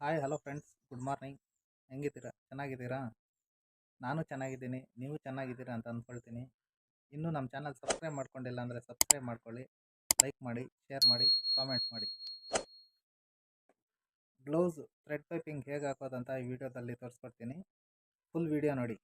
Hi hello friends, good morning. ಹೆಂಗಿದ್ದೀರಾ? ಚೆನ್ನಾಗಿದ್ದೀರಾ? ನಾನು ಚೆನ್ನಾಗಿದ್ದೀನಿ. ನೀವು ಚೆನ್ನಾಗಿದ್ದೀರಾ ಅಂತ ಅಂದ್ಕೊಳ್ತೀನಿ. ಇನ್ನೂ ನಮ್ಮ ಚಾನಲ್ ಸಬ್ಸ್ಕ್ರೈಬ್ ಮಾಡ್ಕೊಂಡಿಲ್ಲ ಅಂದರೆ ಸಬ್ಸ್ಕ್ರೈಬ್ ಮಾಡ್ಕೊಳ್ಳಿ, ಲೈಕ್ ಮಾಡಿ, ಶೇರ್ ಮಾಡಿ, ಕಾಮೆಂಟ್ ಮಾಡಿ. ಬ್ಲೌಸ್ ಥ್ರೆಡ್ ಪೈಪಿಂಗ್ ಹೇಗೆ ಹಾಕೋದಂತ ಈ ವಿಡಿಯೋದಲ್ಲಿ ತೋರಿಸ್ಕೊಡ್ತೀನಿ. ಫುಲ್ ವಿಡಿಯೋ ನೋಡಿ.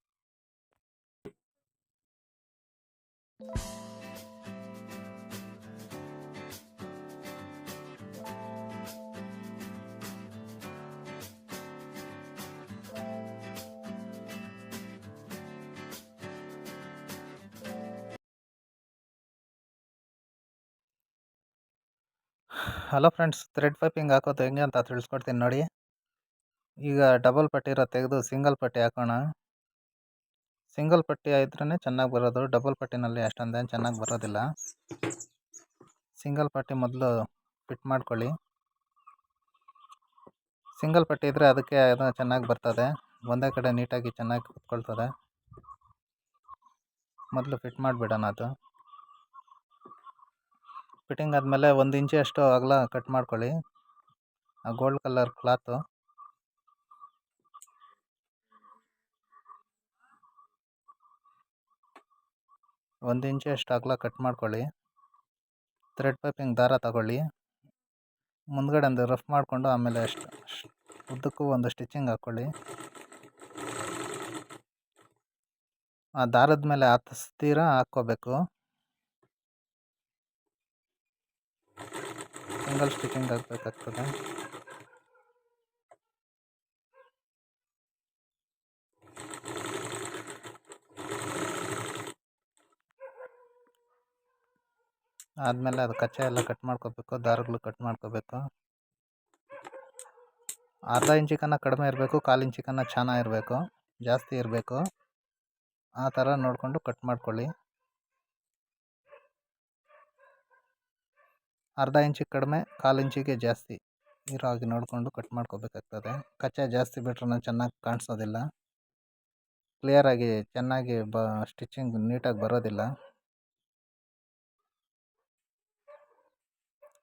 ಹಲೋ ಫ್ರೆಂಡ್ಸ್, ಥ್ರೆಡ್ ಪೈಪಿಂಗ್ ಹಾಕೋದು ಹೆಂಗೆ ಅಂತ ತಿಳಿಸ್ಕೊಡ್ತೀನಿ ನೋಡಿ. ಈಗ ಡಬಲ್ ಪಟ್ಟಿ ಇರೋ ತೆಗೆದು ಸಿಂಗಲ್ ಪಟ್ಟಿ ಹಾಕೋಣ. ಸಿಂಗಲ್ ಪಟ್ಟಿ ಇದ್ರೇ ಚೆನ್ನಾಗಿ ಬರೋದು, ಡಬಲ್ ಪಟ್ಟಿನಲ್ಲಿ ಅಷ್ಟೊಂದೇನು ಚೆನ್ನಾಗಿ ಬರೋದಿಲ್ಲ. ಸಿಂಗಲ್ ಪಟ್ಟಿ ಮೊದಲು ಫಿಟ್ ಮಾಡ್ಕೊಳ್ಳಿ. ಸಿಂಗಲ್ ಪಟ್ಟಿ ಇದ್ದರೆ ಅದಕ್ಕೆ ಅದು ಚೆನ್ನಾಗಿ ಬರ್ತದೆ, ಒಂದೇ ಕಡೆ ನೀಟಾಗಿ ಚೆನ್ನಾಗಿ ಕೂತ್ಕೊಳ್ತದೆ. ಮೊದಲು ಫಿಟ್ ಮಾಡಿಬಿಡೋಣ. ಅದು ಫಿಟ್ಟಿಂಗ್ ಆದಮೇಲೆ 1 ಇಂಚಷ್ಟು ಅಗಲ ಕಟ್ ಮಾಡ್ಕೊಳ್ಳಿ. ಆ ಗೋಲ್ಡ್ ಕಲರ್ ಕ್ಲಾತು 1 ಇಂಚಷ್ಟು ಅಗಲ ಕಟ್ ಮಾಡ್ಕೊಳ್ಳಿ. ಥ್ರೆಡ್ ಪೈಪಿಂಗ್ ದಾರ ತಗೊಳ್ಳಿ. ಮುಂದ್ಗಡೆ ಒಂದು ರಫ್ ಮಾಡಿಕೊಂಡು ಆಮೇಲೆ ಉದ್ದಕ್ಕೂ ಒಂದು ಸ್ಟಿಚಿಂಗ್ ಹಾಕ್ಕೊಳ್ಳಿ. ಆ ದಾರದ ಮೇಲೆ ಹತ್ತಿರ ಹಾಕ್ಕೋಬೇಕು. ಸಿಂಗಲ್ ಸ್ಟಿಚಿಂಗ್ ಹಾಕಬೇಕಾಗ್ತದೆ. ಆದಮೇಲೆ ಅದು ಕಚ್ಚೆ ಎಲ್ಲ ಕಟ್ ಮಾಡ್ಕೋಬೇಕು, ದಾರಗಳು ಕಟ್ ಮಾಡ್ಕೋಬೇಕು. ಅರ್ಧ ಇಂಚಿಕನ್ನ ಕಡಿಮೆ ಇರಬೇಕು, 1/4 ಇಂಚಿಕನ್ನ ಚೆನ್ನಾಗಿರಬೇಕು, ಜಾಸ್ತಿ ಇರಬೇಕು. ಆ ಥರ ನೋಡಿಕೊಂಡು ಕಟ್ ಮಾಡ್ಕೊಳ್ಳಿ. ಅರ್ಧ ಇಂಚಿಗೆ ಕಡಿಮೆ, 1/4 ಇಂಚಿಗೆ ಜಾಸ್ತಿ ಇರೋ ಹಾಗೆ ನೋಡಿಕೊಂಡು ಕಟ್ ಮಾಡ್ಕೋಬೇಕಾಗ್ತದೆ. ಕಚ್ಚೆ ಜಾಸ್ತಿ ಬಿಟ್ರೂ ಚೆನ್ನಾಗಿ ಕಾಣಿಸೋದಿಲ್ಲ, ಕ್ಲಿಯರಾಗಿ ಚೆನ್ನಾಗಿ ಸ್ಟಿಚಿಂಗ್ ನೀಟಾಗಿ ಬರೋದಿಲ್ಲ.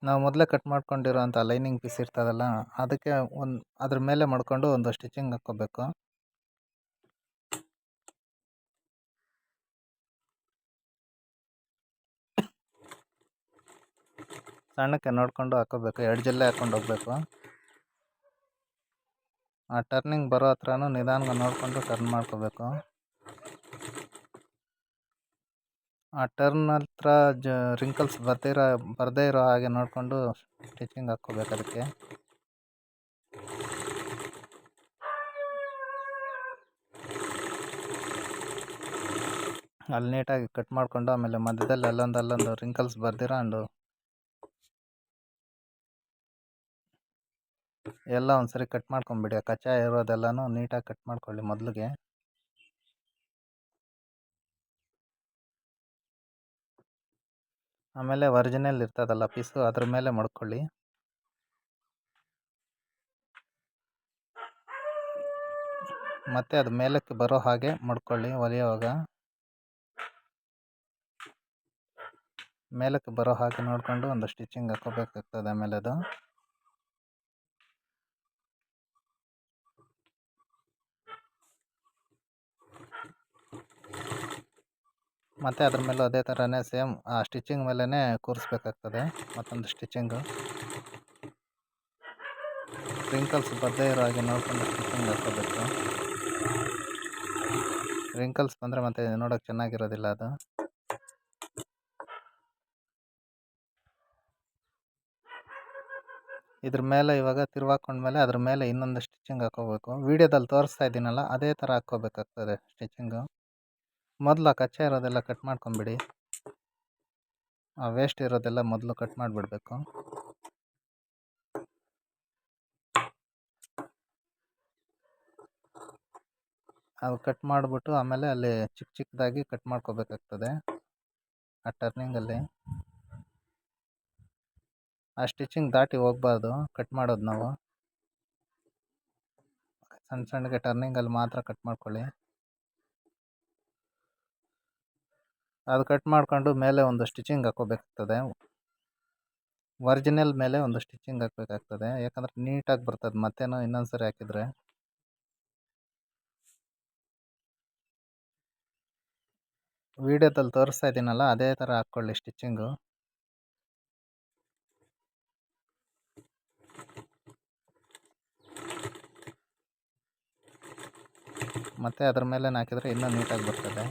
ನಾವು ಮೊದಲೇ ಕಟ್ ಮಾಡ್ಕೊಂಡಿರೋಂಥ ಲೈನಿಂಗ್ ಪೀಸ್ ಇರ್ತದಲ್ಲ, ಅದಕ್ಕೆ ಅದ್ರ ಮೇಲೆ ಮಾಡ್ಕೊಂಡು ಒಂದು ಸ್ಟಿಚಿಂಗ್ ಹಾಕ್ಕೋಬೇಕು. ಸಣ್ಣಕ್ಕೆ ನೋಡಿಕೊಂಡು ಹಾಕ್ಕೋಬೇಕು, ಎಡ್ಜಲ್ಲೇ ಹಾಕ್ಕೊಂಡು ಹೋಗಬೇಕು. ಆ ಟರ್ನಿಂಗ್ ಬರೋ ಹತ್ರನೂ ನಿಧಾನವಾಗಿ ನೋಡಿಕೊಂಡು ಟರ್ನ್ ಮಾಡ್ಕೋಬೇಕು. ಆ ಟರ್ನ್ ಹತ್ರ ರಿಂಕಲ್ಸ್ ಬರದೇ ಇರೋ ಹಾಗೆ ನೋಡಿಕೊಂಡು ಸ್ಟಿಚಿಂಗ್ ಹಾಕ್ಕೋಬೇಕು. ಅದಕ್ಕೆ ಅಲ್ಲಿ ನೀಟಾಗಿ ಕಟ್ ಮಾಡಿಕೊಂಡು ಆಮೇಲೆ ಮಧ್ಯದಲ್ಲಿ ಅಲ್ಲೊಂದು ರಿಂಕಲ್ಸ್ ಬರ್ದಿರೋ ಎಲ್ಲ ಒಂದ್ಸರಿ ಕಟ್ ಮಾಡ್ಕೊಂಬಿಡಿ. ಆ ಕಚ್ಚಾ ಇರೋದೆಲ್ಲನೂ ನೀಟಾಗಿ ಕಟ್ ಮಾಡ್ಕೊಳ್ಳಿ ಮೊದಲಿಗೆ. ಆಮೇಲೆ ಒರಿಜಿನಲ್ ಇರ್ತದಲ್ಲ ಪೀಸು, ಅದ್ರ ಮೇಲೆ ಮಡ್ಕೊಳ್ಳಿ. ಮತ್ತೆ ಅದು ಮೇಲಕ್ಕೆ ಬರೋ ಹಾಗೆ ಮಡ್ಕೊಳ್ಳಿ. ಹೊಲಿಯುವಾಗ ಮೇಲಕ್ಕೆ ಬರೋ ಹಾಗೆ ನೋಡಿಕೊಂಡು ಒಂದು ಸ್ಟಿಚಿಂಗ್ ಹಾಕೋಬೇಕಾಗ್ತದೆ. ಆಮೇಲೆ ಅದು ಮತ್ತು ಅದ್ರ ಮೇಲೂ ಅದೇ ಥರನೇ ಸೇಮ್ ಆ ಸ್ಟಿಚಿಂಗ್ ಮೇಲೇ ಕೂರಿಸ್ಬೇಕಾಗ್ತದೆ. ಮತ್ತೊಂದು ಸ್ಟಿಚಿಂಗು ರಿಂಕಲ್ಸ್ ಬರದೇ ಇರೋ ಹಾಗೆ ನೋಡಿಕೊಂಡು ಸ್ಟಿಚಿಂಗ್ ಹಾಕ್ಕೋಬೇಕು. ರಿಂಕಲ್ಸ್ ಬಂದರೆ ಮತ್ತೆ ನೋಡೋಕೆ ಚೆನ್ನಾಗಿರೋದಿಲ್ಲ ಅದು. ಇದ್ರ ಮೇಲೆ ಇವಾಗ ತಿರುವಾಕೊಂಡ್ಮೇಲೆ ಅದ್ರ ಮೇಲೆ ಇನ್ನೊಂದು ಸ್ಟಿಚಿಂಗ್ ಹಾಕ್ಕೋಬೇಕು. ವೀಡಿಯೋದಲ್ಲಿ ತೋರಿಸ್ತಾ ಇದ್ದೀನಲ್ಲ, ಅದೇ ಥರ ಹಾಕ್ಕೋಬೇಕಾಗ್ತದೆ ಸ್ಟಿಚಿಂಗು. ಮೊದಲು ಆ ಕಚ್ಚೆ ಇರೋದೆಲ್ಲ ಕಟ್ ಮಾಡ್ಕೊಂಬಿಡಿ. ಆ ವೇಸ್ಟ್ ಇರೋದೆಲ್ಲ ಮೊದಲು ಕಟ್ ಮಾಡಿಬಿಡ್ಬೇಕು. ಅದು ಕಟ್ ಮಾಡಿಬಿಟ್ಟು ಆಮೇಲೆ ಅಲ್ಲಿ ಚಿಕ್ಕದಾಗಿ ಕಟ್ ಮಾಡ್ಕೋಬೇಕಾಗ್ತದೆ. ಆ ಟರ್ನಿಂಗಲ್ಲಿ ಆ ಸ್ಟಿಚಿಂಗ್ ದಾಟಿ ಹೋಗಬಾರ್ದು ಕಟ್ ಮಾಡೋದು. ನಾವು ಸಣ್ಣಗೆ ಟರ್ನಿಂಗಲ್ಲಿ ಮಾತ್ರ ಕಟ್ ಮಾಡ್ಕೊಳ್ಳಿ. ಅದು ಕಟ್ ಮಾಡ್ಕೊಂಡು ಮೇಲೆ ಒಂದು ಸ್ಟಿಚಿಂಗ್ ಹಾಕ್ಕೋಬೇಕಾಗ್ತದೆ. ಒರಿಜಿನಲ್ ಮೇಲೆ ಒಂದು ಸ್ಟಿಚಿಂಗ್ ಹಾಕಬೇಕಾಗ್ತದೆ, ಯಾಕಂದರೆ ನೀಟಾಗಿ ಬರ್ತದೆ ಮತ್ತೇನೋ ಇನ್ನೊಂದು ಸರಿ ಹಾಕಿದರೆ. ವಿಡಿಯೋದಲ್ಲಿ ತೋರಿಸ್ತಾ ಇದ್ದೀನಲ್ಲ ಅದೇ ಥರ ಹಾಕ್ಕೊಳ್ಳಿ ಸ್ಟಿಚಿಂಗು. ಮತ್ತು ಅದ್ರ ಮೇಲೆ ಹಾಕಿದರೆ ಇನ್ನೂ ನೀಟಾಗಿ ಬರ್ತದೆ.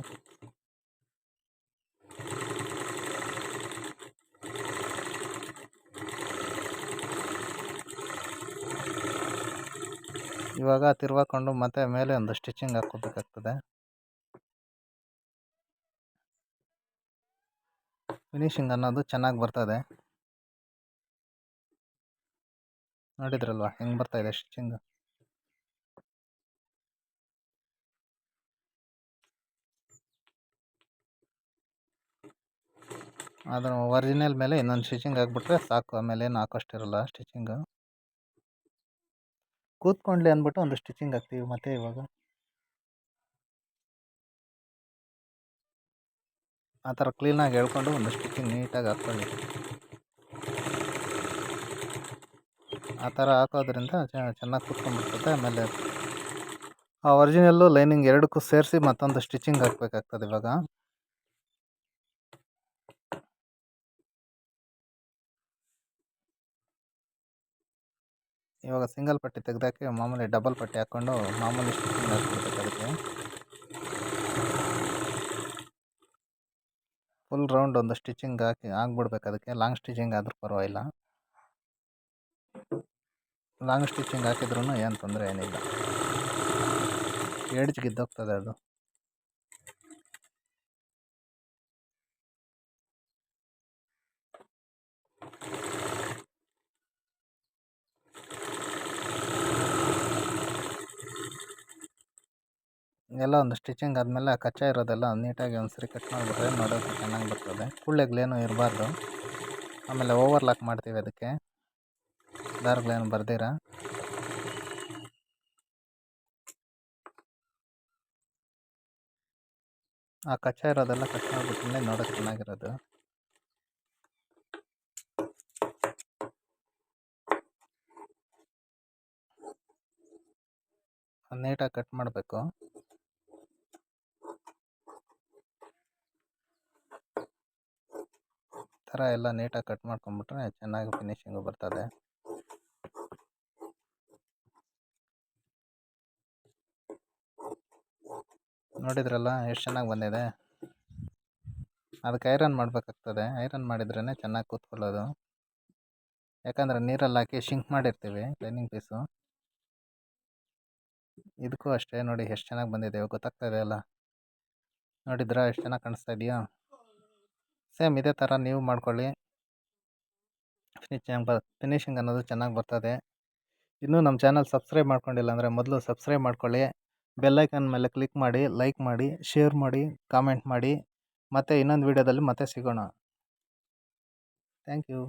ಇವಾಗ ತಿರ್ವಾಕೊಂಡು ಮತ್ತೆ ಮೇಲೆ ಒಂದು ಸ್ಟಿಚಿಂಗ್ ಹಾಕ್ಕೋಬೇಕಾಗ್ತದೆ. ಫಿನಿಶಿಂಗ್ ಅನ್ನೋದು ಚೆನ್ನಾಗಿ ಬರ್ತದೆ. ನೋಡಿದ್ರಲ್ವ ಹೆಂಗೆ ಬರ್ತಾಯಿದೆ ಸ್ಟಿಚಿಂಗು. ಅದನ್ನು ಒರಿಜಿನಲ್ ಮೇಲೆ ಇನ್ನೊಂದು ಸ್ಟಿಚಿಂಗ್ ಹಾಕ್ಬಿಟ್ರೆ ಸಾಕು, ಆಮೇಲೆ ಏನು ಹಾಕೋಷ್ಟಿರಲ್ಲ ಸ್ಟಿಚಿಂಗು. ಕೂತ್ಕೊಂಡ್ಲಿ ಅಂದ್ಬಿಟ್ಟು ಒಂದು ಸ್ಟಿಚಿಂಗ್ ಹಾಕ್ತೀವಿ ಮತ್ತೆ ಇವಾಗ. ಆ ಥರ ಕ್ಲೀನಾಗಿ ಎಳ್ಕೊಂಡು ಒಂದು ಸ್ಟಿಚಿಂಗ್ ನೀಟಾಗಿ ಹಾಕ್ಕೊಳ್ಳಿ. ಆ ಥರ ಹಾಕೋದ್ರಿಂದ ಚೆನ್ನಾಗಿ ಕೂತ್ಕೊಂಡ್ಬಿಡ್ತದೆ. ಆಮೇಲೆ ಆ ಒರಿಜಿನಲ್ಲು ಲೈನಿಂಗ್ ಎರಡಕ್ಕೂ ಸೇರಿಸಿ ಮತ್ತೊಂದು ಸ್ಟಿಚಿಂಗ್ ಹಾಕಬೇಕಾಗ್ತದೆ ಇವಾಗ. ಇವಾಗ ಸಿಂಗಲ್ ಪಟ್ಟಿ ತೆಗೆದಾಕಿ ಮಾಮೂಲಿ ಡಬಲ್ ಪಟ್ಟಿ ಹಾಕ್ಕೊಂಡು ಮಾಮೂಲಿ ಸ್ಟಿಚಿಂಗ್ ಹಾಕ್ಬಿಡ್ಬೇಕು ಅದಕ್ಕೆ. ಫುಲ್ ರೌಂಡ್ ಒಂದು ಸ್ಟಿಚಿಂಗ್ ಆಗ್ಬಿಡ್ಬೇಕು ಅದಕ್ಕೆ. ಲಾಂಗ್ ಸ್ಟಿಚಿಂಗ್ ಆದರೂ ಪರವಾಗಿಲ್ಲ, ಲಾಂಗ್ ಸ್ಟಿಚಿಂಗ್ ಹಾಕಿದ್ರೂ ಏನು ತೊಂದರೆ ಏನಿಲ್ಲ, ಎಡ್ಜ್ ಗಿದ್ದೋಗ್ತದೆ ಅದು. ಎಲ್ಲ ಒಂದು ಸ್ಟಿಚಿಂಗ್ ಆದಮೇಲೆ ಕಚ್ಚಾ ಇರೋದೆಲ್ಲ ನೀಟಾಗಿ ಒಂದು ಸರಿ ಕಟ್ ಮಾಡಿಬಿಟ್ರೆ ನೋಡೋಕ್ಕೆ ಚೆನ್ನಾಗಿ ಬರ್ತದೆ. ಕುಳ್ಳೆಗಳೇನು ಇರಬಾರ್ದು. ಆಮೇಲೆ ಓವರ್ಲಾಕ್ ಮಾಡ್ತೀವಿ ಅದಕ್ಕೆ, ದಾರಗಳೇನು ಬರ್ದಿರ. ಆ ಕಚ್ಚಾ ಇರೋದೆಲ್ಲ ಕಟ್ ಮಾಡಿಬಿಟ್ರೆ ನೋಡೋಕ್ಕೆ ಚೆನ್ನಾಗಿರೋದು. ನೀಟಾಗಿ ಕಟ್ ಮಾಡಬೇಕು. ಥರ ಎಲ್ಲ ನೀಟಾಗಿ ಕಟ್ ಮಾಡ್ಕೊಂಬಿಟ್ರೆ ಚೆನ್ನಾಗಿ ಫಿನಿಶಿಂಗು ಬರ್ತದೆ. ನೋಡಿದ್ರಲ್ಲ ಎಷ್ಟು ಚೆನ್ನಾಗಿ ಬಂದಿದೆ. ಅದಕ್ಕೆ ಐರನ್ ಮಾಡಬೇಕಾಗ್ತದೆ. ಐರನ್ ಮಾಡಿದ್ರೇ ಚೆನ್ನಾಗಿ ಕೂತ್ಕೊಳ್ಳೋದು, ಯಾಕಂದರೆ ನೀರಲ್ಲಿ ಹಾಕಿ ಶಿಂಕ್ ಮಾಡಿರ್ತೀವಿ ಲೈನಿಂಗ್ ಪೀಸು. ಇದಕ್ಕೂ ಅಷ್ಟೇ ನೋಡಿ ಎಷ್ಟು ಚೆನ್ನಾಗಿ ಬಂದಿದೆ, ಗೊತ್ತಾಗ್ತಾ ಇದೆ ಅಲ್ಲ. ನೋಡಿದ್ರಾ ಎಷ್ಟು ಚೆನ್ನಾಗಿ ಕಾಣಿಸ್ತಾ ಇದೆಯಾ. ಸೇಮ್ ಇದೇ ಥರ ನೀವು ಮಾಡ್ಕೊಳ್ಳಿ, ಫಿನಿಶಿಂಗ್ ಅನ್ನೋದು ಚೆನ್ನಾಗಿ ಬರ್ತದೆ. ಇನ್ನೂ ನಮ್ಮ ಚಾನಲ್ ಸಬ್ಸ್ಕ್ರೈಬ್ ಮಾಡ್ಕೊಂಡಿಲ್ಲ ಅಂದರೆ ಮೊದಲು ಸಬ್ಸ್ಕ್ರೈಬ್ ಮಾಡ್ಕೊಳ್ಳಿ. ಬೆಲ್ಲೈಕನ್ ಮೇಲೆ ಕ್ಲಿಕ್ ಮಾಡಿ, ಲೈಕ್ ಮಾಡಿ, ಶೇರ್ ಮಾಡಿ, ಕಾಮೆಂಟ್ ಮಾಡಿ. ಮತ್ತೆ ಇನ್ನೊಂದು ವೀಡಿಯೋದಲ್ಲಿ ಮತ್ತೆ ಸಿಗೋಣ. Thank you.